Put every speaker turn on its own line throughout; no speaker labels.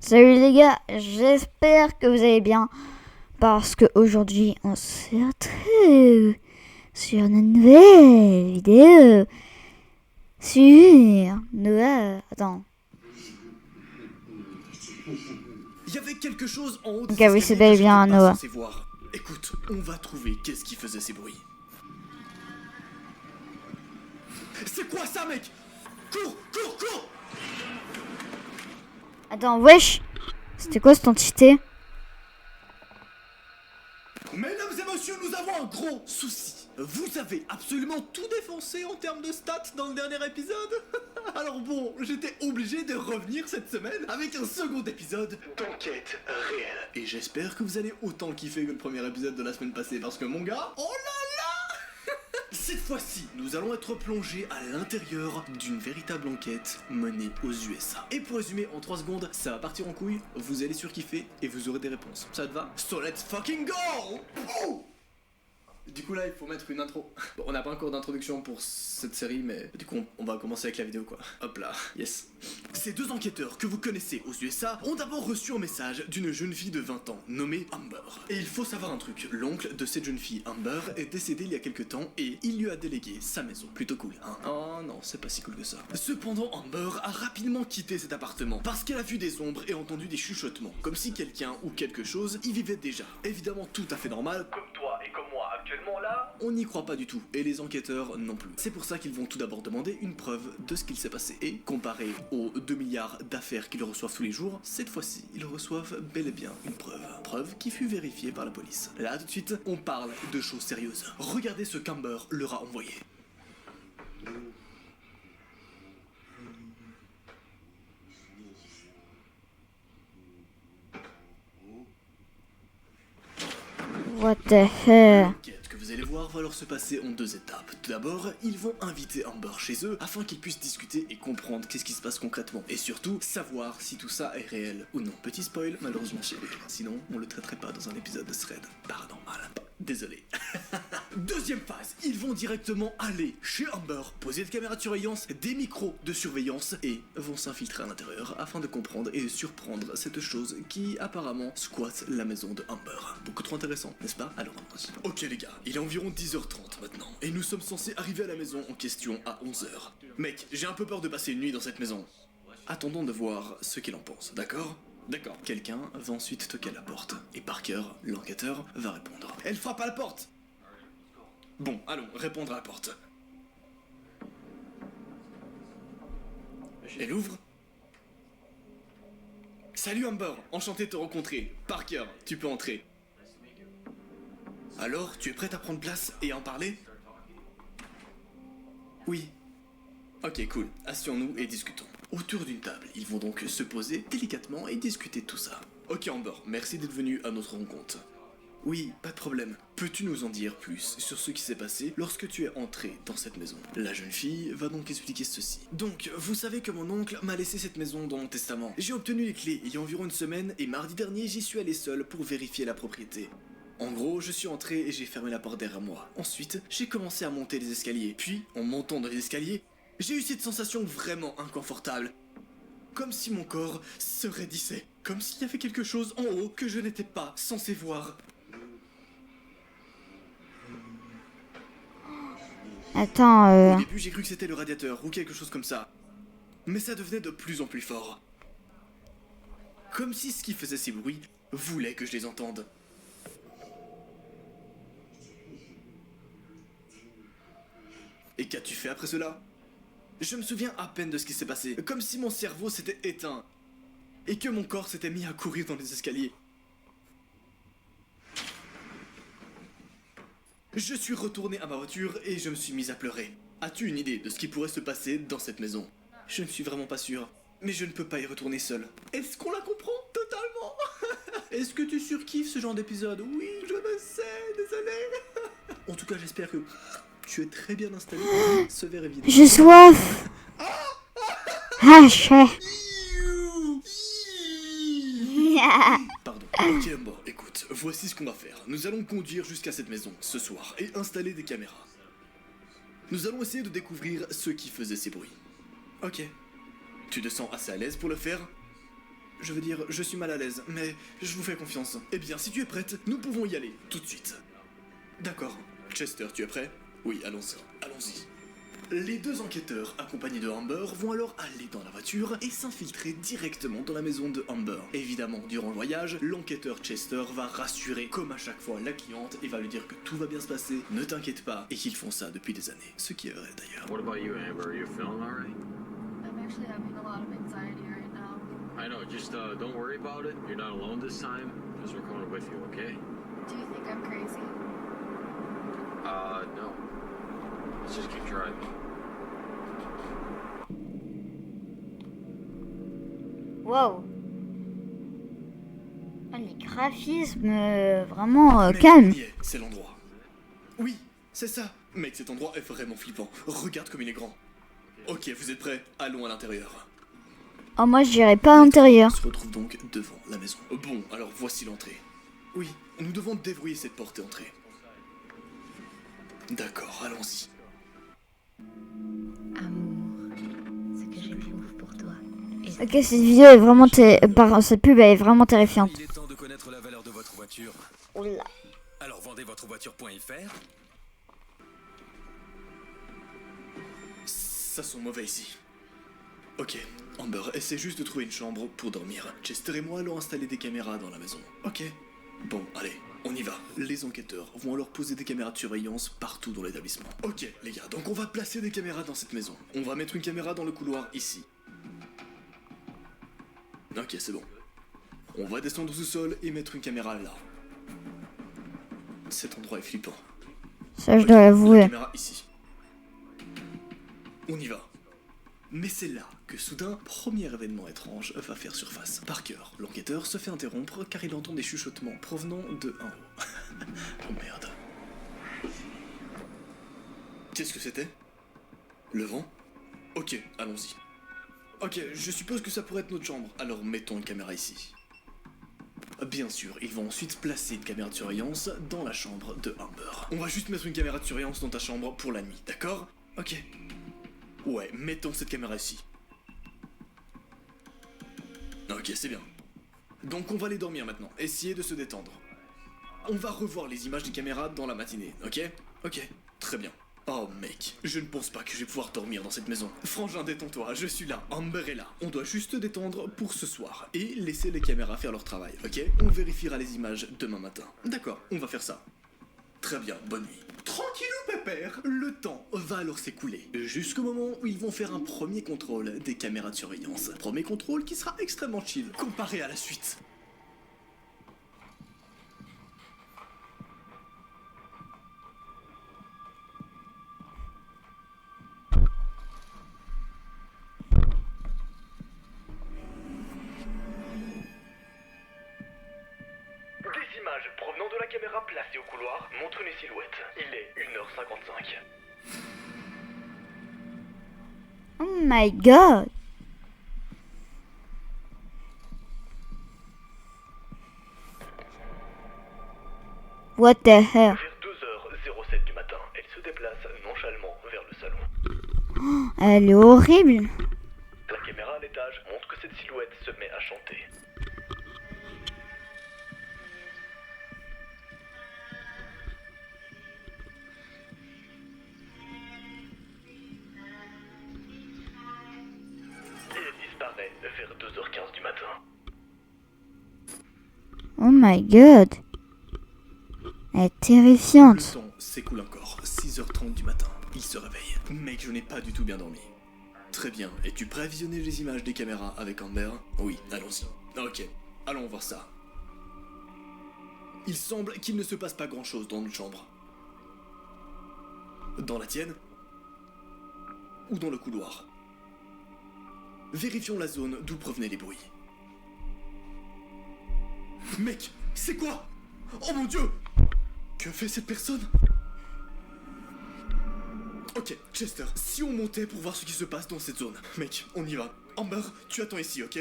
Salut les gars, j'espère que vous allez bien parce que aujourd'hui on se retrouve sur une nouvelle vidéo sur Noah. Attends.
Il y avait quelque chose en haut de
Ok, oui, c'est bel et
que
bien
j'étais pas
Noah.
censé voir. Écoute, on va trouver qu'est-ce qui faisait ces bruits. C'est quoi ça, mec? Cours, cours, cours!
Attends, wesh, c'était quoi cette entité?
Mesdames et messieurs, nous avons un gros souci. Vous avez absolument tout défoncé en termes de stats dans le dernier épisode. Alors bon, j'étais obligé de revenir cette semaine avec un second épisode d'enquête réelle. Et j'espère que vous allez autant kiffer que le premier épisode de la semaine passée parce que mon gars, oh là là! Cette fois-ci, nous allons être plongés à l'intérieur d'une véritable enquête menée aux USA. Et pour résumer en 3 secondes, ça va partir en couille, vous allez surkiffer et vous aurez des réponses. Ça te va? So let's fucking go! Ouh! Du coup là il faut mettre une intro. Bon, on n'a pas encore d'introduction pour cette série mais du coup on va commencer avec la vidéo quoi. Hop là, yes. Ces deux enquêteurs que vous connaissez aux USA ont d'abord reçu un message d'une jeune fille de 20 ans nommée Amber. Et il faut savoir un truc, l'oncle de cette jeune fille Amber est décédé il y a quelques temps et il lui a délégué sa maison. Plutôt cool hein. Oh non, c'est pas si cool que ça. Cependant Amber a rapidement quitté cet appartement parce qu'elle a vu des ombres et entendu des chuchotements, comme si quelqu'un ou quelque chose y vivait déjà. Évidemment tout à fait normal, comme toi et comme moi actuellement. Là, on n'y croit pas du tout, et les enquêteurs non plus. C'est pour ça qu'ils vont tout d'abord demander une preuve de ce qu'il s'est passé. Et comparé aux 2 milliards d'affaires qu'ils reçoivent tous les jours, cette fois-ci, ils reçoivent bel et bien une preuve. Preuve qui fut vérifiée par la police. Là, tout de suite, on parle de choses sérieuses. Regardez ce qu'Amber leur a envoyé.
What the hell?
L'enquête que vous allez voir va alors se passer en 2 étapes. Tout d'abord, ils vont inviter Amber chez eux afin qu'ils puissent discuter et comprendre qu'est-ce qui se passe concrètement. Et surtout, savoir si tout ça est réel ou non. Petit spoil, malheureusement chez lui. Sinon, on le traiterait pas dans un épisode de Thread paranormal. Désolé. Deuxième phase, ils vont directement aller chez Amber, poser des caméras de surveillance, des micros de surveillance et vont s'infiltrer à l'intérieur afin de comprendre et surprendre cette chose qui apparemment squatte la maison de Amber. Beaucoup trop intéressant, n'est-ce pas? Alors on Ok les gars, il est environ 10h30 maintenant et nous sommes censés arriver à la maison en question à 11h. Mec, j'ai un peu peur de passer une nuit dans cette maison. Attendons de voir ce qu'il en pense, d'accord? D'accord. Quelqu'un va ensuite toquer à la porte. Et Parker, l'enquêteur, va répondre. Elle frappe à la porte! Bon, allons, répondre à la porte. Elle ouvre. Salut Amber, enchanté de te rencontrer. Parker, tu peux entrer. Alors, tu es prête à prendre place et à en parler? Oui. Ok, cool. Asseyons-nous et discutons. Autour d'une table, ils vont donc se poser délicatement et discuter de tout ça. Ok Amber, merci d'être venu à notre rencontre. Oui, pas de problème. Peux-tu nous en dire plus sur ce qui s'est passé lorsque tu es entré dans cette maison? La jeune fille va donc expliquer ceci. Donc, vous savez que mon oncle m'a laissé cette maison dans mon testament. J'ai obtenu les clés il y a environ une semaine et mardi dernier j'y suis allé seul pour vérifier la propriété. En gros, je suis entré et j'ai fermé la porte derrière moi. Ensuite, j'ai commencé à monter les escaliers. Puis, en montant dans les escaliers, j'ai eu cette sensation vraiment inconfortable. Comme si mon corps se raidissait. Comme s'il y avait quelque chose en haut que je n'étais pas censé voir.
Attends,
Au début, j'ai cru que c'était le radiateur ou quelque chose comme ça. Mais ça devenait de plus en plus fort. Comme si ce qui faisait ces bruits voulait que je les entende. Et qu'as-tu fait après cela? Je me souviens à peine de ce qui s'est passé, comme si mon cerveau s'était éteint et que mon corps s'était mis à courir dans les escaliers. Je suis retourné à ma voiture et je me suis mis à pleurer. As-tu une idée de ce qui pourrait se passer dans cette maison? Je ne suis vraiment pas sûr, mais je ne peux pas y retourner seul. Est-ce qu'on la comprend totalement? Est-ce que tu surkiffes ce genre d'épisode? Oui, je le sais, désolé. En tout cas, j'espère que tu es très bien installé. Ce verre est vide.
j'ai soif. Ah, chais.
Pardon. Ok, Amber, écoute, voici ce qu'on va faire. Nous allons conduire jusqu'à cette maison ce soir et installer des caméras. Nous allons essayer de découvrir ce qui faisait ces bruits. Ok. Tu te sens assez à l'aise pour le faire? Je veux dire, je suis mal à l'aise, mais je vous fais confiance. Eh bien, si tu es prête, nous pouvons y aller, tout de suite. D'accord. Chester, tu es prêt? Oui, allons-y. Allons-y. Les deux enquêteurs, accompagnés de Amber, vont alors aller dans la voiture et s'infiltrer directement dans la maison de Amber. Évidemment, durant le voyage, l'enquêteur Chester va rassurer, comme à chaque fois, la cliente et va lui dire que tout va bien se passer, ne t'inquiète pas, et qu'ils font ça depuis des années. Ce qui est vrai d'ailleurs.
What about you, Amber? Are you feeling alright?
I'm actually having a lot of anxiety right now.
I know, just don't worry about it. You're not alone this time, because we're coming with you, okay?
Do you think I'm crazy?
No. Let's just keep driving.
Wow. Ah, les graphismes, vraiment
Mec,
calmes.
on y est, c'est l'endroit. Oui, c'est ça. Mec, cet endroit est vraiment flippant. Regarde comme il est grand. Ok, vous êtes prêts? Allons à l'intérieur.
Oh, moi, j'irai pas à l'intérieur.
On se retrouve donc devant la maison. Bon, alors voici l'entrée. Oui, nous devons déverrouiller cette porte et entrer. D'accord, allons-y.
Amour, ce que j'éprouve pour toi. Et
Ok, cette vidéo est vraiment... cette pub est vraiment terrifiante.
Il est temps de connaître la valeur de votre voiture.
Oula.
Alors vendez votre voiture.fr.
Ça sent mauvais ici. Ok, Amber, essaie juste de trouver une chambre pour dormir. Chester et moi allons installer des caméras dans la maison. Ok. Bon, allez, on y va. Les enquêteurs vont alors poser des caméras de surveillance partout dans l'établissement. Ok, les gars, donc on va placer des caméras dans cette maison. On va mettre une caméra dans le couloir ici. Ok, c'est bon. On va descendre au sous-sol et mettre une caméra là. Cet endroit est flippant.
Ça, je
Ok,
dois
la
l'avouer.
caméra ici. On y va. Mais c'est là que soudain, premier événement étrange va faire surface. Parker, l'enquêteur, se fait interrompre car il entend des chuchotements provenant de en haut. Oh merde. Qu'est-ce que c'était? Le vent? Ok, allons-y. Ok, je suppose que ça pourrait être notre chambre, alors mettons une caméra ici. Bien sûr, ils vont ensuite placer une caméra de surveillance dans la chambre de Amber. On va juste mettre une caméra de surveillance dans ta chambre pour la nuit, d'accord? Ok. Ouais, mettons cette caméra ici. Ok, c'est bien. Donc on va aller dormir maintenant, essayez de se détendre. On va revoir les images des caméras dans la matinée, ok? Ok, très bien. Oh mec, je ne pense pas que je vais pouvoir dormir dans cette maison. Frangin, détends-toi, je suis là, Amber est là. On doit juste se détendre pour ce soir et laisser les caméras faire leur travail, ok? On vérifiera les images demain matin. D'accord, on va faire ça. Très bien, bonne nuit. Tranquillou pépère, le temps va alors s'écouler, jusqu'au moment où ils vont faire un premier contrôle des caméras de surveillance. Premier contrôle qui sera extrêmement chill, comparé à la suite. Des images provenant de la caméra placée au couloir montrent une silhouette. Il est 1h55.
Oh my god. What the hell?
Vers 2h07 du matin, elle se déplace nonchalamment vers le salon.
Elle est horrible.
La caméra à l'étage montre que cette silhouette se met à chanter. Et elle disparaît vers 2h15 du matin.
Oh my god. Elle est terrifiante.
Le temps s'écoule encore. 6h30 du matin. Il se réveille. Mec, je n'ai pas du tout bien dormi. Très bien. Es-tu prêt à visionner les images des caméras avec Amber? Oui, allons-y. Ok, allons voir ça. Il semble qu'il ne se passe pas grand-chose dans notre chambre. Dans la tienne? Ou dans le couloir? Vérifions la zone d'où provenaient les bruits. Mec, c'est quoi? Oh mon dieu! Que fait cette personne? Ok, Chester, si on montait pour voir ce qui se passe dans cette zone. Mec, on y va. Amber, tu attends ici, ok?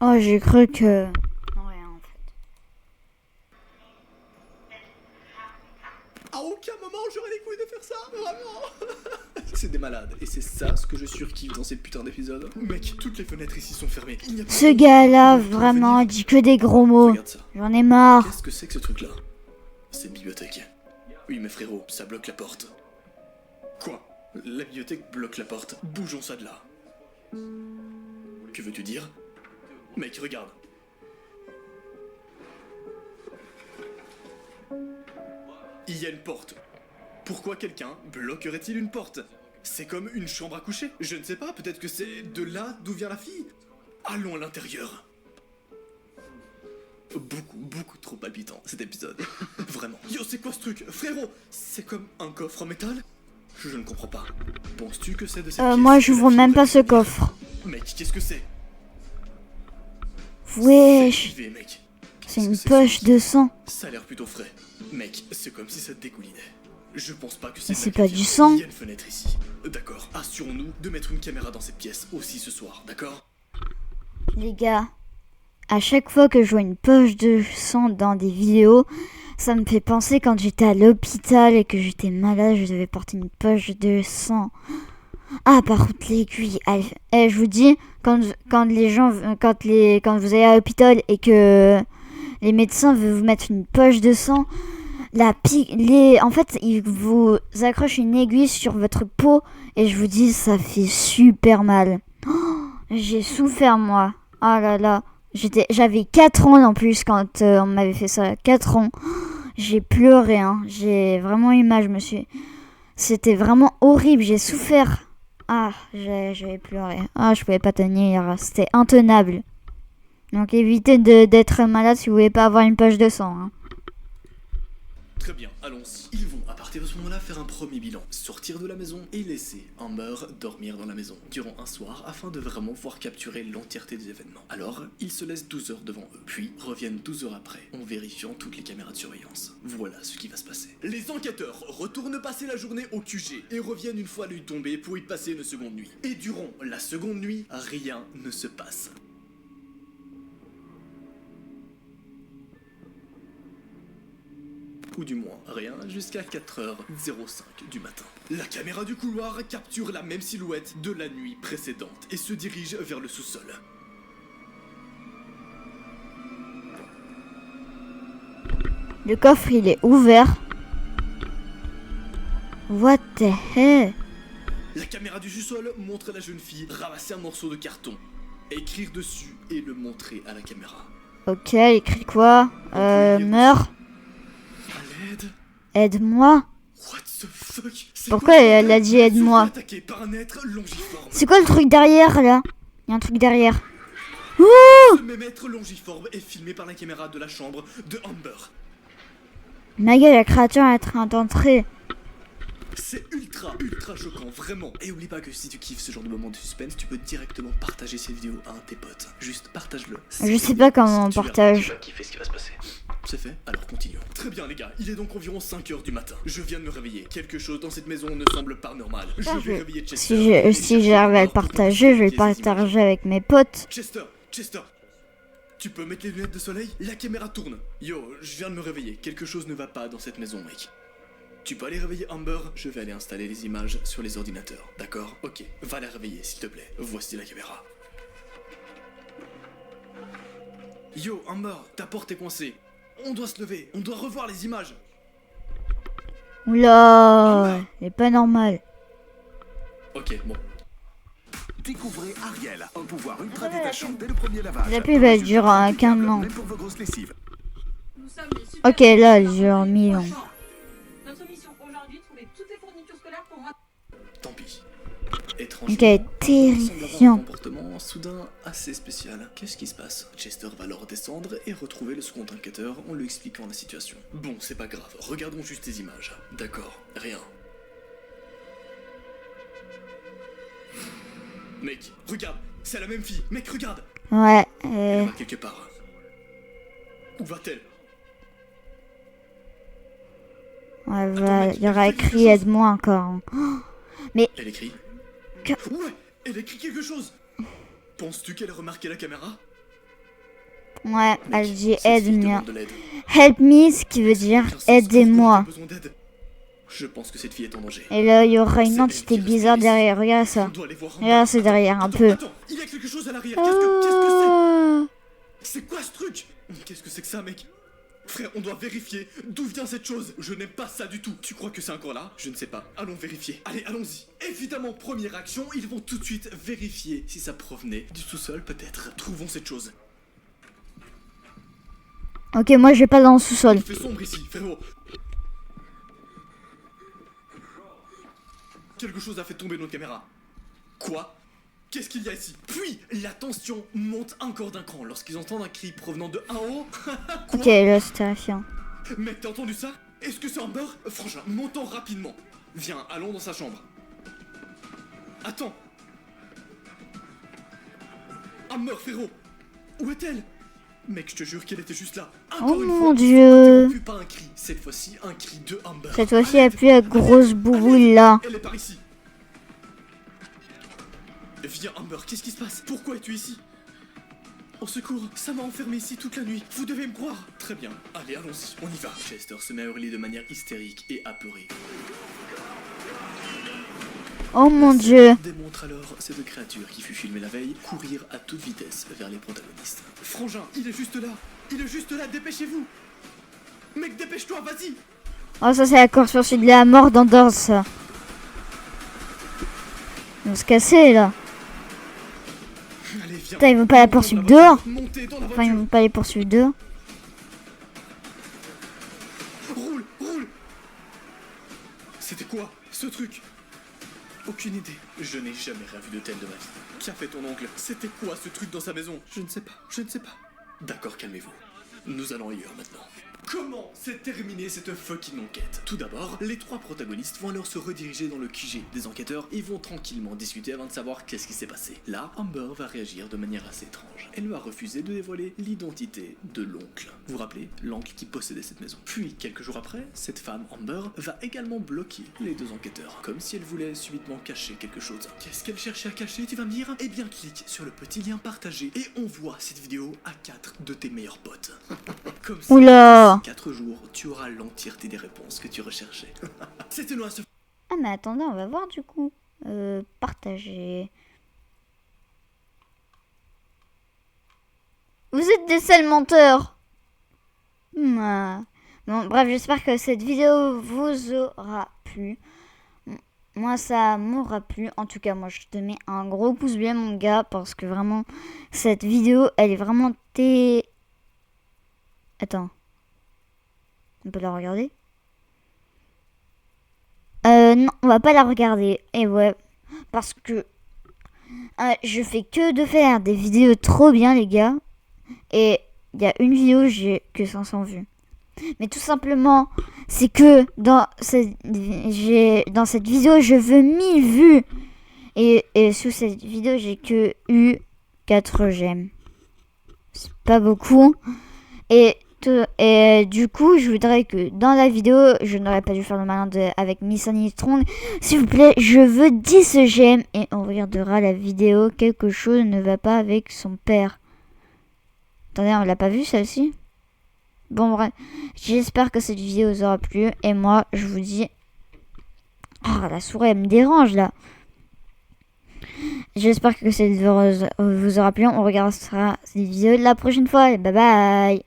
Oh, j'ai cru que... Non, rien, en fait.
À aucun moment j'aurais les couilles de faire ça, vraiment. C'est des malades, et c'est ça ce que je surkiffe dans ces putains d'épisodes. Mec, toutes les fenêtres ici sont fermées. Il n'y a pas
Ce
de-
gars-là,
Vous pouvez
vraiment, il
venir.
dit que des gros mots.
Regarde ça.
J'en ai marre.
Qu'est-ce que c'est que ce truc-là? C'est une bibliothèque. Oui, mais frérot, ça bloque la porte. Quoi? La bibliothèque bloque la porte. Bougeons ça de là. Que veux-tu dire? Mec, regarde. Il y a une porte. Pourquoi quelqu'un bloquerait-il une porte? C'est comme une chambre à coucher. Je ne sais pas, peut-être que c'est de là d'où vient la fille. Allons à l'intérieur. Beaucoup trop palpitant cet épisode. Vraiment. Yo, c'est quoi ce truc? Frérot, c'est comme un coffre en métal? Je ne comprends pas. Penses-tu que c'est de cette pièce
Moi,
que
j'ouvre
la fille
même pas
aurait
ce
pu venir?
coffre.
Mec, qu'est-ce que c'est?
Wesh.
C'est privé, mec.
C'est
Qu'est-ce
une
que c'est,
poche
ça
de sang.
Ça a l'air plutôt frais. Mec, c'est comme si ça dégoulinait. Je pense pas que
Mais
c'est
c'est
de la
pas du
lumière.
sang.
Il y a une fenêtre ici. D'accord. Assurons-nous de mettre une caméra dans cette pièce aussi ce soir, d'accord?
Les gars, à chaque fois que je vois une poche de sang dans des vidéos, ça me fait penser quand j'étais à l'hôpital et que j'étais malade, je devais porter une poche de sang. Ah, par contre, l'aiguille. Je vous dis, quand les gens, quand vous allez à l'hôpital et que les médecins veulent vous mettre une poche de sang, en fait, ils vous accrochent une aiguille sur votre peau et je vous dis, ça fait super mal. Oh, j'ai souffert, moi. Oh là là. J'avais 4 ans en plus quand on m'avait fait ça. 4 ans. J'ai pleuré, hein. J'ai vraiment eu mal, C'était vraiment horrible, j'ai souffert. Ah, j'avais pleuré. Ah, je pouvais pas tenir, c'était intenable. Donc évitez d'être malade si vous voulez pas avoir une poche de sang, hein.
Très bien, allons-y. Ils vont, à partir de ce moment-là, faire un premier bilan, sortir de la maison et laisser Amber dormir dans la maison durant un soir afin de vraiment pouvoir capturer l'entièreté des événements. Alors, ils se laissent 12 heures devant eux, puis reviennent 12 heures après en vérifiant toutes les caméras de surveillance. Voilà ce qui va se passer. Les enquêteurs retournent passer la journée au QG et reviennent une fois la nuit tombée pour y passer une seconde nuit. Et durant la seconde nuit, rien ne se passe. Ou du moins rien jusqu'à 4h05 du matin. La caméra du couloir capture la même silhouette de la nuit précédente et se dirige vers le sous-sol.
Le coffre, il est ouvert. What the hell?
La caméra du sous-sol montre la jeune fille ramasser un morceau de carton, écrire dessus et le montrer à la caméra.
Ok, elle écrit quoi? Meurs.
À l'aide?
Aide-moi.
What the fuck? C'est
Pourquoi
quoi ce
elle a
bordel?
dit aide-moi?
Se fait attaquer par un être longiforme.
C'est quoi le truc derrière, là? Il y a un truc derrière.
Ce même être longiforme est filmé par la caméra de la chambre de Amber.
Ma gueule, la créature est en train d'entrer.
C'est ultra choquant, vraiment. Et oublie pas que si tu kiffes ce genre de moment de suspense, tu peux directement partager cette vidéo à un de tes potes. Juste partage-le.
Je sais pas comment on
Tu verras,
partage.
Tu vas kiffer ce qui va se passer. C'est fait, alors continuons. Très bien les gars, il est donc environ 5h du matin. Je viens de me réveiller. Quelque chose dans cette maison ne semble pas normal. Je vais réveiller Chester.
Si j'arrive à le partager, je vais le partager avec mes potes.
Chester, tu peux mettre les lunettes de soleil? La caméra tourne. Yo, je viens de me réveiller. Quelque chose ne va pas dans cette maison, mec. Tu peux aller réveiller Amber? Je vais aller installer les images sur les ordinateurs, d'accord? Ok, va la réveiller s'il te plaît. Voici la caméra. Yo, Amber, ta porte est coincée. On doit se lever, on doit revoir les images.
Oula, elle est pas normale.
Ok, bon.
Découvrez Ariel, un pouvoir ultra détachant dès le premier lavage.
La pub elle dure 15 ans.
Même pour vos grosses lessives.
Ok, là elle dure 1000 ans.
Notre mission aujourd'hui, trouver toutes les fournitures scolaires pour moi.
Tant pis. Étrangement,
Ok, elle est
Amber semble avoir un
terrifiant.
comportement soudain assez spécial. Qu'est-ce qui se passe? Chester va alors descendre et retrouver le second enquêteur en lui expliquant la situation. Bon, c'est pas grave, regardons juste les images. D'accord, rien. Mec, regarde, c'est la même fille. Mec, regarde,
Ouais,
elle va quelque part. Où va-t-elle?
il y aura écrit aide-moi encore.
Elle écrit.
Que-
Ouais, elle écrit quelque chose. Penses-tu qu'elle a remarqué la caméra?
Ouais, elle dit
Cette fille
aide-moi.
demande de l'aide.
Help me, ce qui veut dire
Bien sûr, c'est parce
aidez-moi.
qu'elle a besoin d'aide. Je pense que cette fille est en danger.
Et là, il y aura une
C'est
entité
elle qui
bizarre
respire
derrière. Regarde ça.
On doit aller voir en
Regarde,
bas.
c'est derrière un
Attends,
peu.
Attends, il y a quelque chose à l'arrière. Qu'est-ce que
Ah.
c'est quoi ce truc? Qu'est-ce que c'est que ça, mec? Frère, on doit vérifier d'où vient cette chose. Je n'aime pas ça du tout. Tu crois que c'est encore là? Je ne sais pas. Allons vérifier. Allez, allons-y. Évidemment, première action, ils vont tout de suite vérifier si ça provenait du sous-sol, peut-être. Trouvons cette chose.
Ok, moi je vais pas dans le sous-sol.
Il fait sombre ici, frérot. Quelque chose a fait tomber notre caméra. Quoi? Qu'est-ce qu'il y a ici? Puis, la tension monte encore d'un cran lorsqu'ils entendent un cri provenant de en haut. Quoi?
Ok, là c'est terrifiant.
Mec, t'as entendu ça? Est-ce que c'est Amber? Franchement, montons rapidement. Viens, allons dans sa chambre. Attends. Amber, frérot. Où est-elle? Mec, je te jure qu'elle était juste là. Encore
Oh
une
mon
fois,
Dieu.
plus pas un cri. Cette fois-ci, un cri de Amber.
Cette fois-ci, il n'y a
Allez,
plus la grosse bouboule là.
elle est par ici. Viens, Amber, qu'est-ce qui se passe? Pourquoi es-tu ici? Au secours, ça m'a enfermé ici toute la nuit. Vous devez me croire. Très bien. Allez, allons-y. On y va. Chester se met à hurler de manière hystérique et apeurée.
Oh mon
La
Dieu.
scène démontre alors ces deux créatures qui fut filmées la veille courir à toute vitesse vers les protagonistes. Frangin, il est juste là. Il est juste là. Dépêchez-vous. Mec, dépêche-toi. Vas-y.
Oh, ça c'est la course-poursuite de la mort dans Doors, ça. Ils vont se casser là.
Allez, viens.
Putain, ils vont pas la
Montons dans
poursuivre
voiture.
dehors.
Montez dans la
Enfin, ils
voiture.
vont pas les poursuivre dehors.
Roule, roule. C'était quoi, ce truc? Aucune idée. Je n'ai jamais rien vu de tel de ma vie. Qu'a fait ton oncle? C'était quoi ce truc dans sa maison? Je ne sais pas, je ne sais pas. D'accord, calmez-vous. Nous allons ailleurs maintenant. Comment s'est terminée cette fucking enquête? Tout d'abord, les trois protagonistes vont alors se rediriger dans le QG des enquêteurs et vont tranquillement discuter avant de savoir qu'est-ce qui s'est passé. Là, Amber va réagir de manière assez étrange. Elle va refuser de dévoiler l'identité de l'oncle. Vous vous rappelez, l'oncle qui possédait cette maison. Puis, quelques jours après, cette femme, Amber, va également bloquer les deux enquêteurs, comme si elle voulait subitement cacher quelque chose. Qu'est-ce qu'elle cherchait à cacher, tu vas me dire? Eh bien, clique sur le petit lien partagé et envoie cette vidéo à 4 de tes meilleurs potes. Comme ça,
Oula.
d'ici 4 jours, tu auras l'entièreté des réponses que tu recherchais. C'était nous à ce...
Ah mais attendez, on va voir du coup. Partager. Vous êtes des sales menteurs. Bon, bref, j'espère que cette vidéo vous aura plu. Moi, ça m'aura plu. En tout cas, moi, je te mets un gros pouce bleu, mon gars, parce que vraiment, cette vidéo, elle est vraiment Attends. On peut la regarder? Non, on va pas la regarder. Et ouais, parce que je fais que de faire des vidéos trop bien, les gars. Et il y a une vidéo, j'ai que 500 vues. Mais tout simplement, c'est que dans cette vidéo, je veux 1000 vues. Et sous cette vidéo, j'ai que eu 4 j'aime. C'est pas beaucoup. Et du coup, je voudrais que dans la vidéo, je n'aurais pas dû faire le malin avec Miss Annie Strong. S'il vous plaît, je veux 10 j'aime et on regardera la vidéo. Quelque chose ne va pas avec son père. Attendez, on l'a pas vu celle-ci? Bon, bref. J'espère que cette vidéo vous aura plu. Et moi, je vous dis... Oh, la souris, elle me dérange là. J'espère que cette vidéo vous aura plu. On regardera cette vidéo la prochaine fois. Et bye bye.